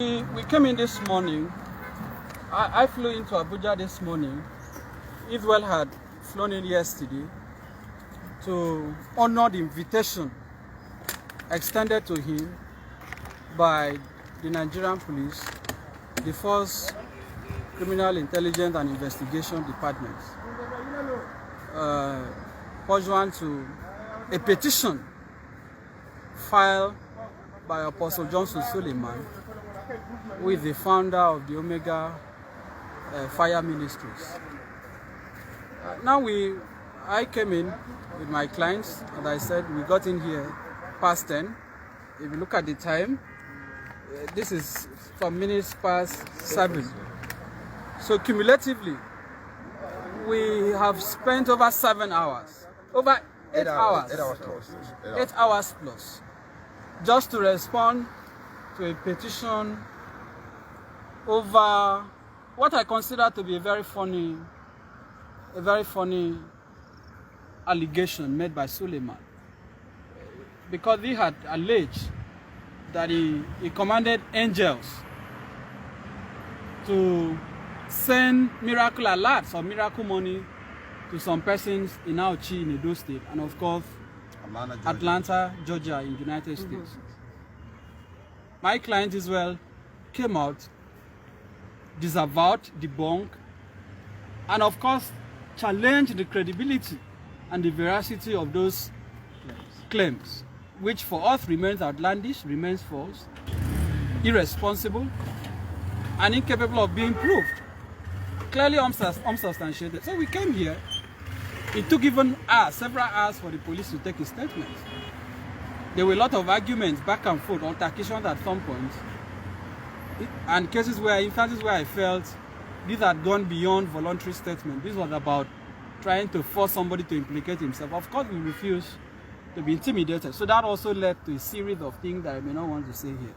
We came in this morning. I flew into Abuja this morning. Israel had flown in yesterday to honor the invitation extended to him by the Nigerian police, the Force Criminal Intelligence and Investigation Department, pursuant to a petition filed by Apostle Suleman, who is the founder of the Omega Fire Ministries. I came in with my clients, and I said we got in here past 10. If you look at the time, this is some minutes past 7. So cumulatively, we have spent over 7 hours, over 8 hours, 8 hours plus, just to respond to a petition over what I consider to be a very funny allegation made by Suleman, because he had alleged that he commanded angels to send miracle alerts or miracle money to some persons in Auchi in Edo State, and of course Atlanta, Georgia in the United States. My client Israel came out, disavowed, debunked, and of course challenged the credibility and the veracity of those claims, which for us remains outlandish, remains false, irresponsible, and incapable of being proved, clearly unsubstantiated. So we came here. It took even several hours for the police to take a statement. There were a lot of arguments back and forth, altercations at some point, and instances where I felt these had gone beyond voluntary statement. This was about trying to force somebody to implicate himself. Of course, we refused to be intimidated. So that also led to a series of things that I may not want to say here.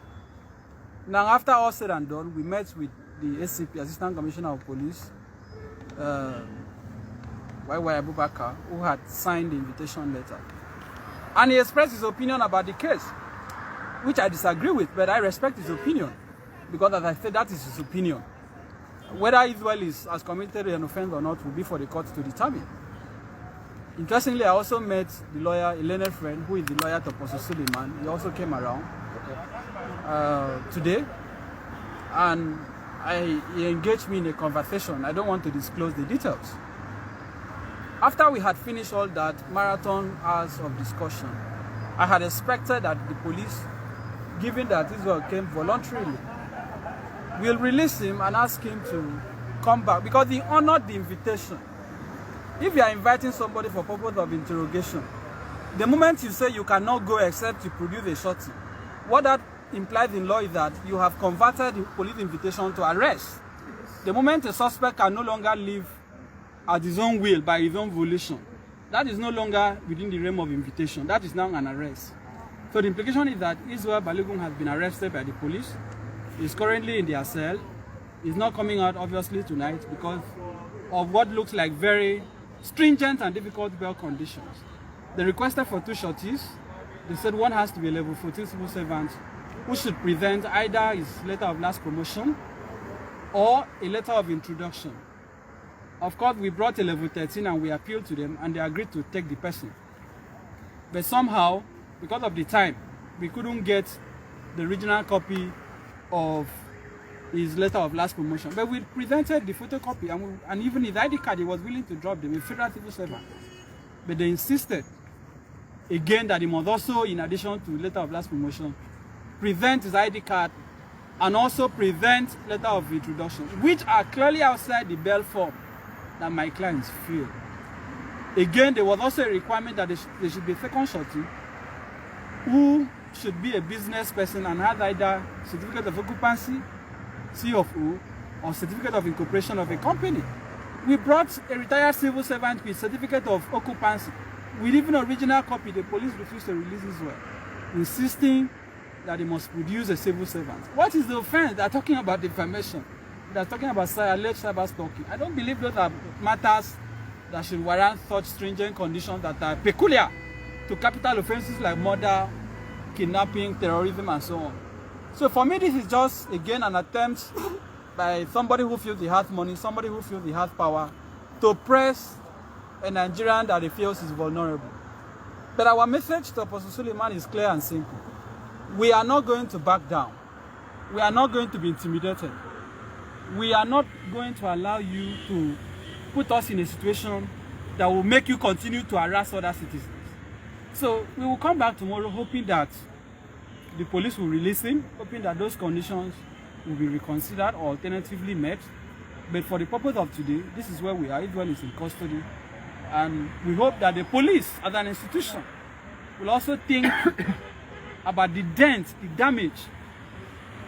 Now, after all said and done, we met with the ACP, Assistant Commissioner of Police, Y.Y. Abubakar, who had signed the invitation letter. And he expressed his opinion about the case, which I disagree with, but I respect his opinion, because as I said, that is his opinion. Whether Israel has committed an offense or not will be for the court to determine. Interestingly, I also met the lawyer, a learned friend, who is the lawyer to Apostle Suleman. He also came around today, and he engaged me in a conversation. I don't want to disclose the details. After we had finished all that marathon hours of discussion, I had expected that the police, given that Israel came voluntarily, will release him and ask him to come back, because he honored the invitation. If you are inviting somebody for purpose of interrogation, the moment you say you cannot go except you produce a shorty, what that implies in law is that you have converted the police invitation to arrest. The moment a suspect can no longer live at his own will, by his own volition, that is no longer within the realm of invitation. That is now an arrest. So the implication is that Israel Balogun has been arrested by the police. He's currently in their cell. He's not coming out, obviously, tonight because of what looks like very stringent and difficult bail conditions. They requested for 2 shorties. They said one has to be a level 14 civil servant who should present either his letter of last promotion or a letter of introduction. Of course, we brought a level 13 and we appealed to them, and they agreed to take the person. But somehow, because of the time, we couldn't get the original copy of his letter of last promotion. But we presented the photocopy, and even his ID card, he was willing to drop them, a federal civil servant. But they insisted again that he must also, in addition to letter of last promotion, present his ID card and also present letter of introduction, which are clearly outside the bail form that my clients feel. Again, there was also a requirement that there should be a second shorty who should be a business person and has either certificate of occupancy, C of O, or certificate of incorporation of a company. We brought a retired civil servant with certificate of occupancy. With even original copy, the police refused to release Israel, insisting that they must produce a civil servant. What is the offense? They are talking about defamation. They are talking about alleged cyber stalking. I don't believe those are matters that should warrant such stringent conditions that are peculiar to capital offenses like murder, kidnapping, terrorism, and so on. So for me, this is just, again, an attempt by somebody who feels he has money, somebody who feels he has power, to press a Nigerian that he feels is vulnerable. But our message to Apostle Suleman is clear and simple. We are not going to back down. We are not going to be intimidated. We are not going to allow you to put us in a situation that will make you continue to harass other citizens. So we will come back tomorrow hoping that the police will release him, hoping that those conditions will be reconsidered or alternatively met. But for the purpose of today, this is where we are. Everyone is in custody. And we hope that the police as an institution will also think about the dent, the damage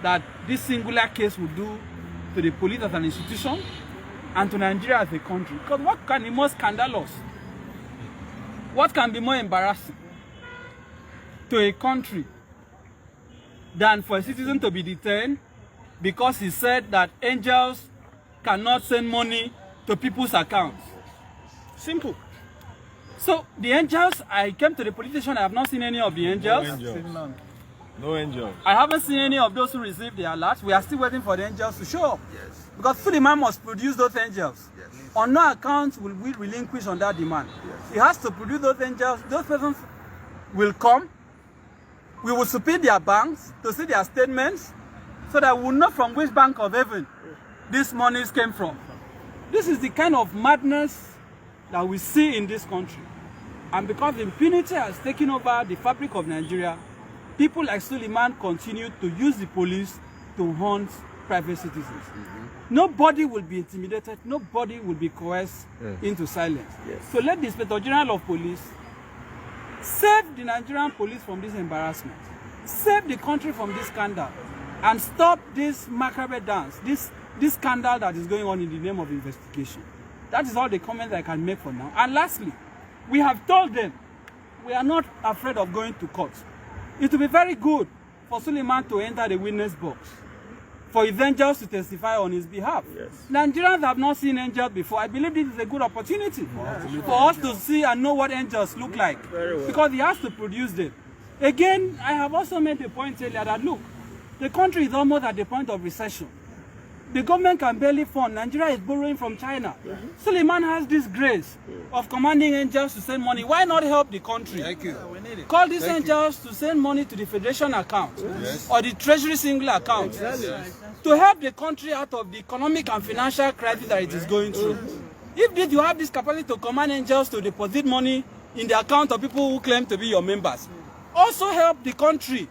that this singular case will do to the police as an institution and to Nigeria as a country. Because what can be more scandalous? What can be more embarrassing to a country than for a citizen to be detained because he said that angels cannot send money to people's accounts? Simple. So the angels, I came to the police station, I have not seen any of the angels. No angels. No angels. I haven't seen any of those who received the alert. We are still waiting for the angels to show up. Yes. Because Suleman must produce those angels. Yes. On no account will we relinquish on that demand. Yes. He has to produce those angels. Those persons will come. We will subpoena their banks to see their statements so that we will know from which bank of heaven these monies came from. This is the kind of madness that we see in this country. And because impunity has taken over the fabric of Nigeria, people like Suleman continue to use the police to hunt private citizens. Nobody will be intimidated, nobody will be coerced into silence. Yes. So let the Inspector General of Police save the Nigerian police from this embarrassment, save the country from this scandal, and stop this macabre dance, this scandal that is going on in the name of investigation. That is all the comments I can make for now. And lastly, we have told them we are not afraid of going to court. It will be very good for Suleman to enter the witness box, for his angels to testify on his behalf. Yes. Nigerians have not seen angels before. I believe this is a good opportunity for us to see and know what angels look like, because he has to produce them. Again, I have also made the point earlier that, look, the country is almost at the point of recession. The government can barely fund. Nigeria is borrowing from China. Suleman has this grace of commanding angels to send money. Why not help the country? Thank you. Call these angels to send money to the Federation account or the Treasury single account to help the country out of the economic and financial crisis that it is going through. If you have this capacity to command angels to deposit money in the account of people who claim to be your members, also help the country.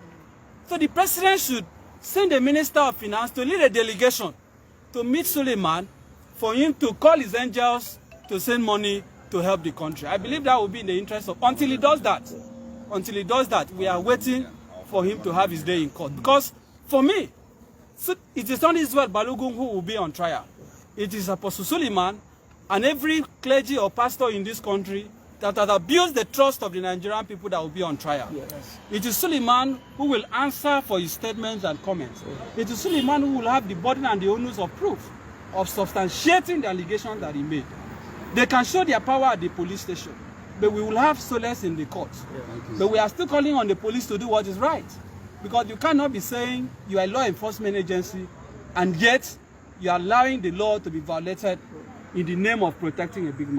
So the president should send the Minister of Finance to lead a delegation to meet Suleman for him to call his angels to send money to help the country. I believe that will be in the interest of, until he does that, we are waiting for him to have his day in court. Because for me, it is not Israel Balogun who will be on trial. It is Apostle Suleman and every clergy or pastor in this country that has abused the trust of the Nigerian people that will be on trial. Yes. It is Suleman who will answer for his statements and comments. It is Suleman who will have the burden and the onus of proof of substantiating the allegations that he made. They can show their power at the police station, but we will have solace in the court. But we are still calling on the police to do what is right. Because you cannot be saying you are a law enforcement agency and yet you are allowing the law to be violated in the name of protecting a big man.